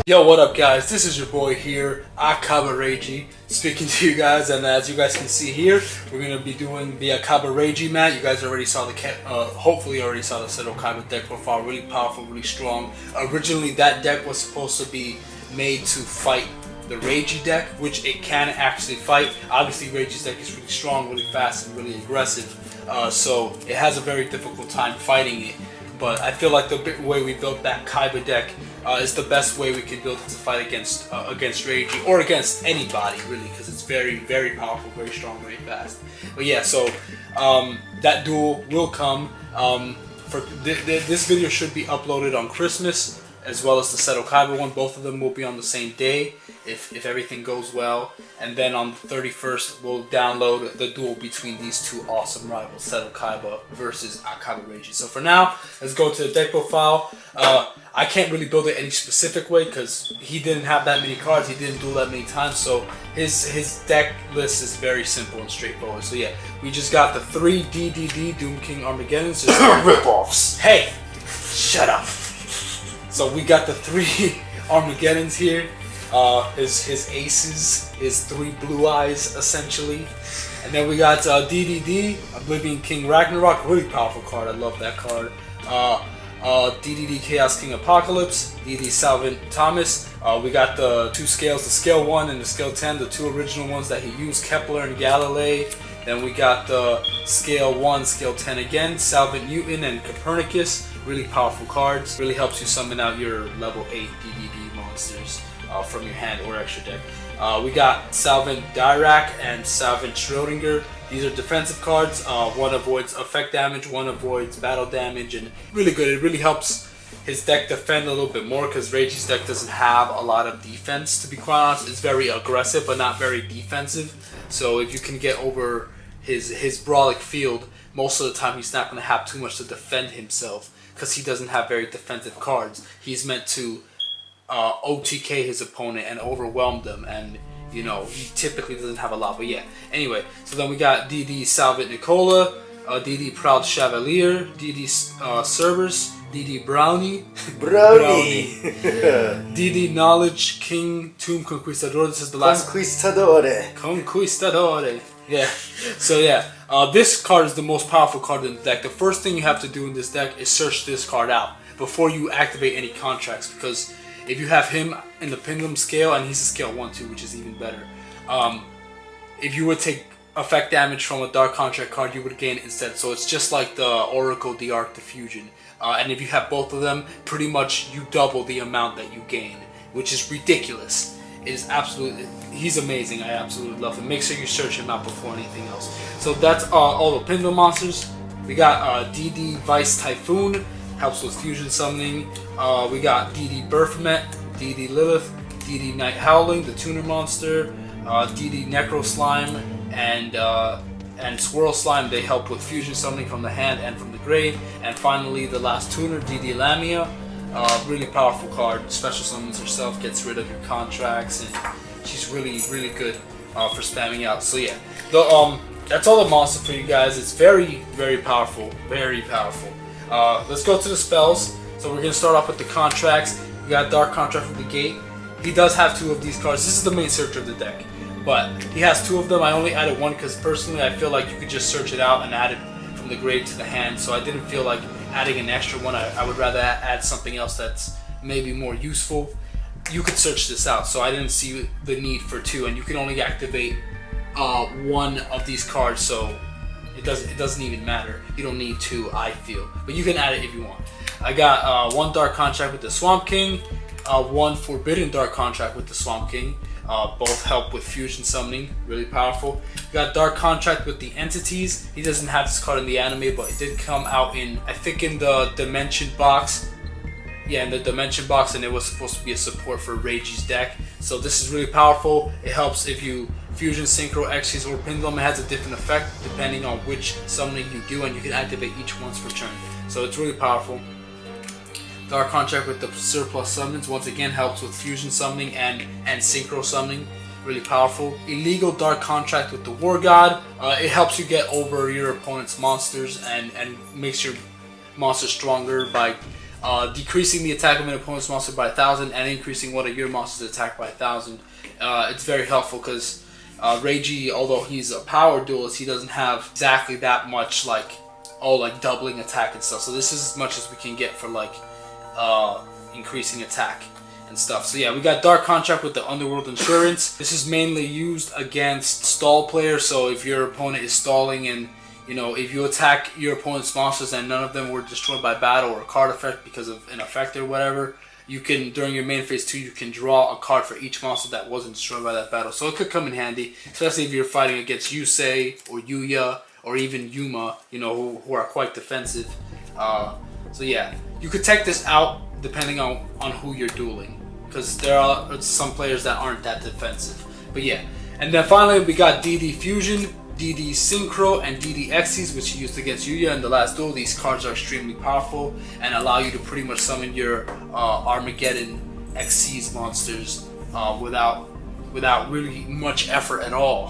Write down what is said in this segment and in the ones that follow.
Yo, what up guys? This is your boy here, Akaba Reiji, speaking to you guys, and as you guys can see here, we're going to be doing the Akaba Reiji mat. You guys already saw the, hopefully already saw the Seto Kaiba deck profile, really powerful, really strong. Originally that deck was supposed to be made to fight the Reiji deck, which it can actually fight. Obviously Reiji's deck is really strong, really fast, and really aggressive, so it has a very difficult time fighting it. But I feel like the way we built that Kaiba deck is the best way we can build it to fight against Reiji, or against anybody really, because it's very, very powerful, very strong, very fast. But yeah, so that duel will come. This video should be uploaded on Christmas, as well as the Seto Kaiba one. Both of them will be on the same day if everything goes well. And then on the 31st, we'll download the duel between these two awesome rivals, Seto Kaiba versus Akaba Reiji. So for now, let's go to the deck profile. I can't really build it any specific way because he didn't have that many cards, he didn't duel that many times, so his deck list is very simple and straightforward. So yeah, we just got the 3 DDD Doom King Armageddons. Rip-offs. Hey! Shut up! So we got the 3 Armageddons here. His aces, his 3 blue eyes essentially. And then we got DDD, Oblivion King Ragnarok, really powerful card, I love that card. DDD Chaos King Apocalypse, DDD Savant Thomas. We got the 2 scales, the scale 1 and the scale 10, the 2 original ones that he used, Kepler and Galilei. Then we got the scale 1, scale 10 again, Savant Newton and Copernicus. Really powerful cards. Really helps you summon out your level 8 DDD monsters from your hand or extra deck. We got Savant Dirac and Savant Schrödinger. These are defensive cards. One avoids effect damage, one avoids battle damage, and really good. It really helps his deck defend a little bit more because Reiji's deck doesn't have a lot of defense, to be quite honest. It's very aggressive but not very defensive. So if you can get over his brawling field, most of the time he's not going to have too much to defend himself because he doesn't have very defensive cards. He's meant to OTK his opponent and overwhelm them, and you know, he typically doesn't have a lot, but yeah. Anyway, so then we got DD Savant Nikola, DD Proud Chevalier, DD Cerberus, DD Brownie, DD Knowledge King Tomb Conquistador. This is the last Conquistador. Yeah. So yeah, this card is the most powerful card in the deck. The first thing you have to do in this deck is search this card out before you activate any contracts, because if you have him in the pendulum scale, and he's a scale 1 too, which is even better, if you would take effect damage from a dark contract card, you would gain it instead. So it's just like the Oracle Arc Diffusion. And if you have both of them, pretty much you double the amount that you gain, which is ridiculous. It is absolutely, he's amazing. I absolutely love him. Make sure you search him out before anything else. So that's all the pendulum monsters. We got DD Vice Typhon, helps with fusion summoning. We got DD Berfomet, DD Lilith, DD Nighthowl, the tuner monster, DD Necro Slime, and Swirl Slime. They help with fusion summoning from the hand and from the grave. And finally, the last tuner, DD Lamia. Really powerful card. Special summons herself, gets rid of your contracts, and she's really, really good for spamming out. So yeah, that's all the monster for you guys. It's very, very powerful. Very powerful. Let's go to the spells. So we're going to start off with the contracts. We got Dark Contract from the gate. He does have 2 of these cards. This is the main search of the deck, but he has 2 of them. I only added 1 because personally I feel like you could just search it out and add it from the grave to the hand, so I didn't feel like adding an extra one. I would rather add something else that's maybe more useful. You could search this out, so I didn't see the need for 2, and you can only activate 1 of these cards, so it doesn't even matter. You don't need 2, I feel, but you can add it if you want. I got 1 Dark Contract with the Swamp King, 1 Forbidden Dark Contract with the Swamp King. Both help with fusion summoning, really powerful. Got Dark Contract with the Entities. He doesn't have this card in the anime, but it did come out in, I think, in the Dimension box. Yeah, in the Dimension box, and it was supposed to be a support for Reiji's deck. So this is really powerful. It helps if you fusion, synchro, Xyz, or pendulum. It has a different effect depending on which summoning you do, and you can activate each once per turn. So it's really powerful. Dark Contract with the surplus summons, once again helps with fusion summoning and synchro summoning. Really powerful. Illegal Dark Contract with the War God. It helps you get over your opponent's monsters and makes your monster stronger by decreasing the attack of an opponent's monster by 1,000 and increasing one of your monster's attack by 1,000. It's very helpful because Reiji, although he's a power duelist, he doesn't have exactly that much like doubling attack and stuff. So this is as much as we can get for like increasing attack and stuff. So yeah, we got Dark Contract with the Underworld Insurance. This is mainly used against stall players. So if your opponent is stalling and if you attack your opponent's monsters and none of them were destroyed by battle or a card effect because of an effect or whatever, you can, during your main phase 2, you can draw a card for each monster that wasn't destroyed by that battle. So it could come in handy, especially if you're fighting against Yusei or Yuya or even Yuma, who are quite defensive. So yeah, you could tech this out depending on who you're dueling, because there are some players that aren't that defensive. But yeah, and then finally we got DD Fusion, DD Synchro, and DD Xyz, which you used against Yuya in the last duel. These cards are extremely powerful and allow you to pretty much summon your Armageddon Xyz monsters without really much effort at all,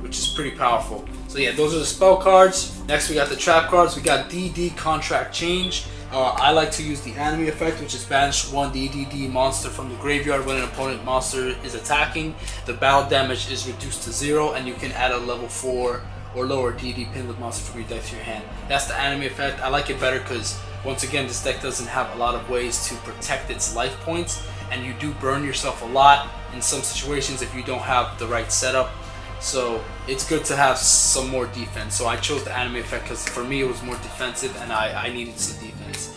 which is pretty powerful. So yeah, those are the spell cards. Next we got the trap cards. We got DD Contract Change. I like to use the anime effect, which is banish one DDD monster from the graveyard when an opponent monster is attacking. The battle damage is reduced to 0, and you can add a level 4 or lower DD pinless monster from your deck to your hand. That's the anime effect. I like it better because, once again, this deck doesn't have a lot of ways to protect its life points, and you do burn yourself a lot in some situations if you don't have the right setup. So it's good to have some more defense. So I chose the anime effect because for me it was more defensive and I needed some defense.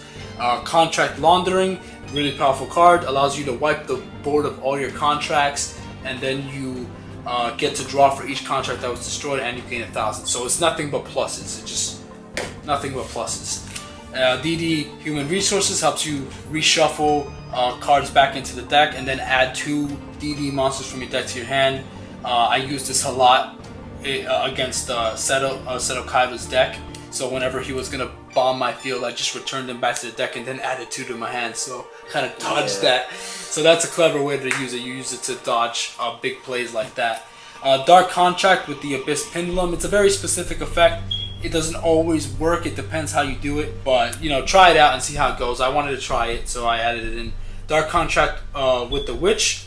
Contract Laundering, really powerful card, allows you to wipe the board of all your contracts, and then you get to draw for each contract that was destroyed, and you gain 1,000. So it's nothing but pluses. It's just nothing but pluses. DD Human Resources helps you reshuffle cards back into the deck and then add 2 DD monsters from your deck to your hand. I use this a lot against Seto Kaiba's deck. So whenever he was gonna bomb my field, I just returned them back to the deck and then added 2 to my hand. So kind of dodged that. So that's a clever way to use it. You use it to dodge big plays like that. Dark Contract with the Abyss Pendulum. It's a very specific effect. It doesn't always work. It depends how you do it. But try it out and see how it goes. I wanted to try it, so I added it in. Dark Contract with the Witch.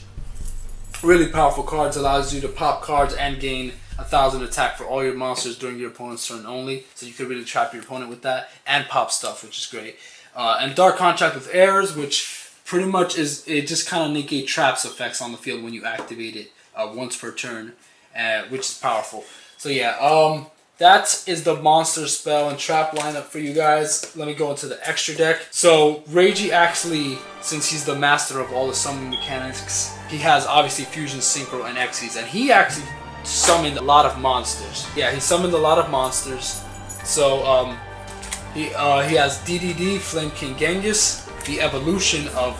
Really powerful cards, allows you to pop cards and gain 1,000 attack for all your monsters during your opponent's turn only. So you could really trap your opponent with that and pop stuff, which is great. And Dark Contract with Errors, which pretty much it just kind of negates traps effects on the field when you activate it once per turn, which is powerful. So yeah, that is the monster spell and trap lineup for you guys. Let me go into the extra deck. So Reiji actually, since he's the master of all the summoning mechanics, he has obviously Fusion, Synchro, and Xyz, and he actually summoned a lot of monsters. Yeah, he summoned a lot of monsters. So he has DDD, Flame King Genghis, the evolution of,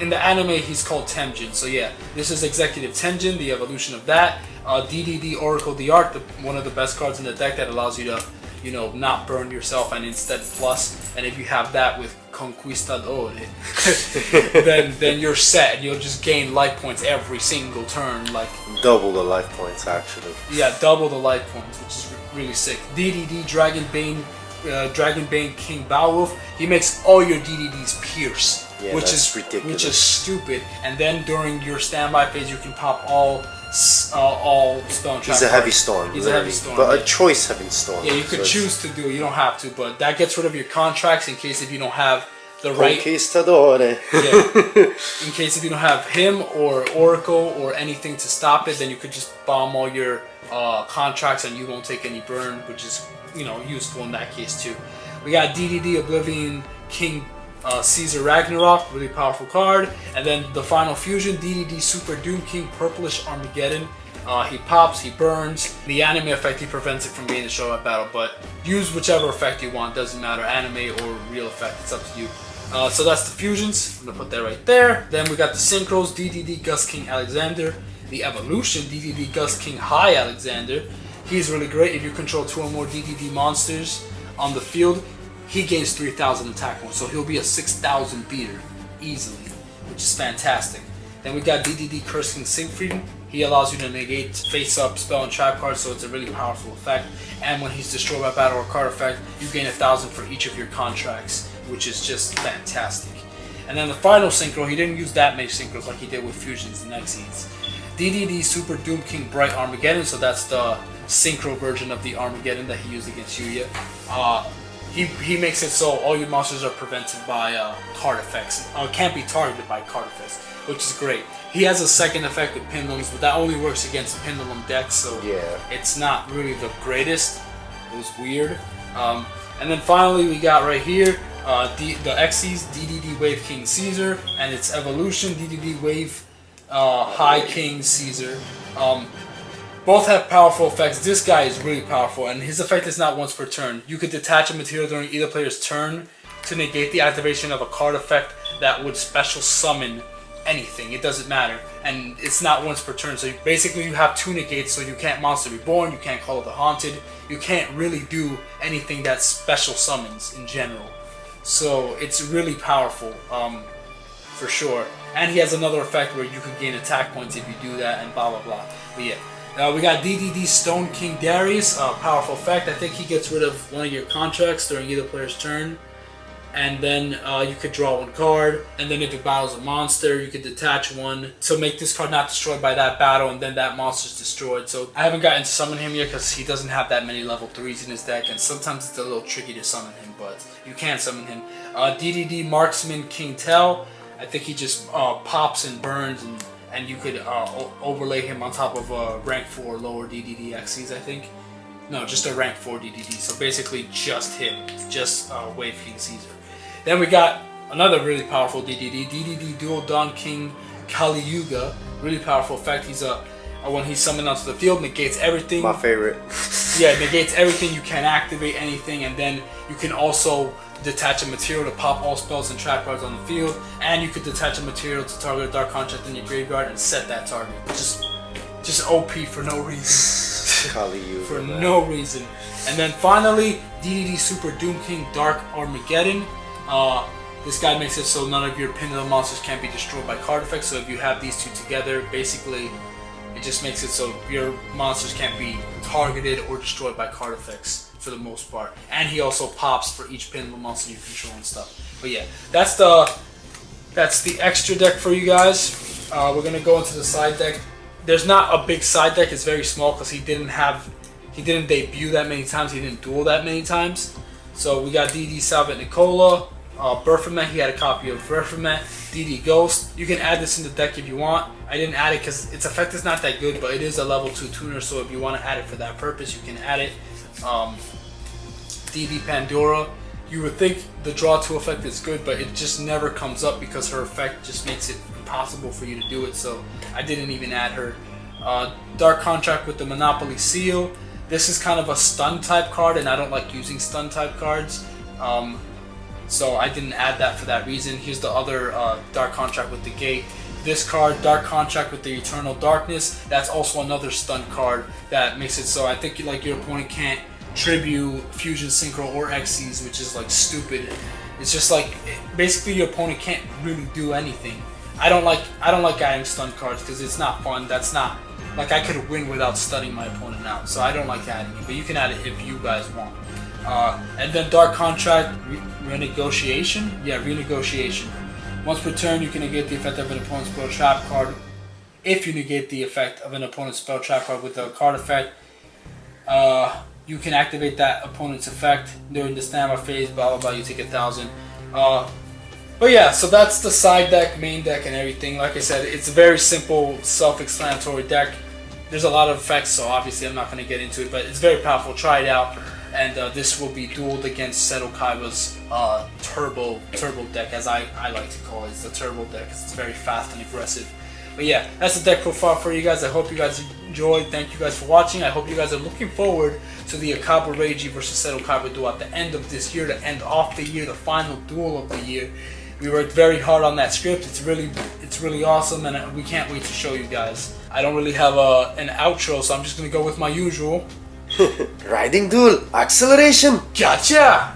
in the anime he's called Temjin. So yeah, this is Executive Tenjin, the evolution of that. DDD Oracle the Art, one of the best cards in the deck that allows you to, not burn yourself and instead plus. And if you have that with Conquistador, then you're set and you'll just gain life points every single turn. Like double the life points, actually. Yeah, double the life points, which is really sick. DDD Dragonbane King Beowulf. He makes all your DDDs pierce, yeah, which is ridiculous. Which is stupid. And then during your standby phase, you can pop all spell and trap. He's a heavy storm. He's a heavy storm. But a choice heavy storm. Yeah, you could choose to do it. You don't have to, but that gets rid of your contracts in case if you don't have the right. Conquistador. Yeah. In case if you don't have him or Oracle or anything to stop it, then you could just bomb all your contracts and you won't take any burn, which is useful in that case too. We got DDD Oblivion King Caesar Ragnarok, really powerful card. And then the final fusion, DDD Super Doom King Purplish Armageddon. He pops, he burns. The anime effect, he prevents it from being destroyed by battle, but use whichever effect you want, doesn't matter, anime or real effect, it's up to you. So that's the fusions, I'm gonna put that right there. Then we got the synchros, DDD Gust King Alexander. The evolution, DDD Gust King High Alexander. He's really great if you control 2 or more DDD monsters on the field. He gains 3,000 attack points, so he'll be a 6,000 beater easily, which is fantastic. Then we got DDD Curse King Siegfried. He allows you to negate face-up spell and trap cards, so it's a really powerful effect. And when he's destroyed by battle or card effect, you gain 1,000 for each of your contracts. which is just fantastic. And then the final synchro, he didn't use that many synchros like he did with Fusions and Exceeds. DDD Super Doom King Bright Armageddon, so that's the synchro version of the Armageddon that he used against Yuya. He makes it so all your monsters are prevented by card effects. Can't be targeted by card effects, which is great. He has a second effect with Pendulums, but that only works against Pendulum decks, so it's not really the greatest. It was weird. And then finally we got right here the Xyz, DDD Wave King Caesar, and its evolution, DDD Wave High King Caesar. Both have powerful effects. This guy is really powerful, and his effect is not once per turn. You could detach a material during either player's turn to negate the activation of a card effect that would special summon anything. It doesn't matter, and it's not once per turn. So basically you have 2 negates, so you can't Monster Reborn, you can't Call of the Haunted, you can't really do anything that special summons in general. So it's really powerful, for sure. And he has another effect where you can gain attack points if you do that, and blah blah blah. But yeah. We got DDD Stone King Darius, powerful effect. I think he gets rid of one of your contracts during either player's turn. And then you could draw 1 card. And then if it battles a monster, you could detach 1. So make this card not destroyed by that battle, and then that monster's destroyed. So I haven't gotten to summon him yet because he doesn't have that many level 3s in his deck. And sometimes it's a little tricky to summon him, but you can summon him. DDD Marksman King Tell. I think he just pops and burns, and you could overlay him on top of a rank 4 lower DDD Xyz, I think. No, just a rank 4 DDD. So basically just him, just Wave King Caesar. Then we got another really powerful DDD, DDD Dual Dawn King Kali Yuga. Really powerful effect. He's when he's summoned onto the field, negates everything. My favorite. Yeah, negates everything. You can't activate anything, and then you can also detach a material to pop all spells and trap cards on the field, and you could detach a material to target a dark contract in your graveyard and set that target. Just OP for no reason. For no reason. And then finally, DDD Super Doom King Dark Armageddon. This guy makes it so none of your Pendulum monsters can be destroyed by card effects. So if you have these 2 together, basically it just makes it so your monsters can't be targeted or destroyed by card effects for the most part. And he also pops for each Pendulum monster you control and stuff. But yeah, that's the extra deck for you guys. We're gonna go into the side deck. There's not a big side deck. It's very small because he didn't debut that many times. He didn't duel that many times. So we got DD Savant Nikola, Berfomet. He had a copy of Berfomet. DD Ghost. You can add this in the deck if you want. I didn't add it because its effect is not that good, but it is a level 2 tuner. So if you want to add it for that purpose, you can add it. DD Pandora. You would think the draw 2 effect is good, but it just never comes up because her effect just makes it impossible for you to do it. So I didn't even add her. Dark Contract with the Monopoly Seal. This is kind of a stun type card, and I don't like using stun type cards. So I didn't add that for that reason. Here's the other Dark Contract with the Gate. This card, Dark Contract with the Eternal Darkness. That's also another stun card that makes it so I think like your opponent can't tribute, Fusion, Synchro, or Xyz, which is like stupid. It's just like basically your opponent can't really do anything. I don't like adding stun cards because it's not fun. That's not like I could win without stunning my opponent out. So I don't like adding it, but you can add it if you guys want. And then Dark Contract Renegotiation. Yeah, Renegotiation. Once per turn, you can negate the effect of an opponent's spell trap card. If you negate the effect of an opponent's spell trap card with a card effect, you can activate that opponent's effect during the standby phase, blah blah blah, you take 1,000. But yeah, so that's the side deck, main deck, and everything. Like I said, it's a very simple, self-explanatory deck. There's a lot of effects, so obviously I'm not going to get into it, but it's very powerful. Try it out. And this will be dueled against Seto Kaiba's turbo deck, as I like to call it. It's the turbo deck because it's very fast and aggressive. But yeah, that's the deck profile for you guys. I hope you guys enjoyed. Thank you guys for watching. I hope you guys are looking forward to the Akaba Reiji versus Seto Kaiba duel at the end of this year, to end off the year, the final duel of the year. We worked very hard on that script. It's really awesome, and we can't wait to show you guys. I don't really have an outro, so I'm just gonna go with my usual. Riding Duel Acceleration. Gotcha!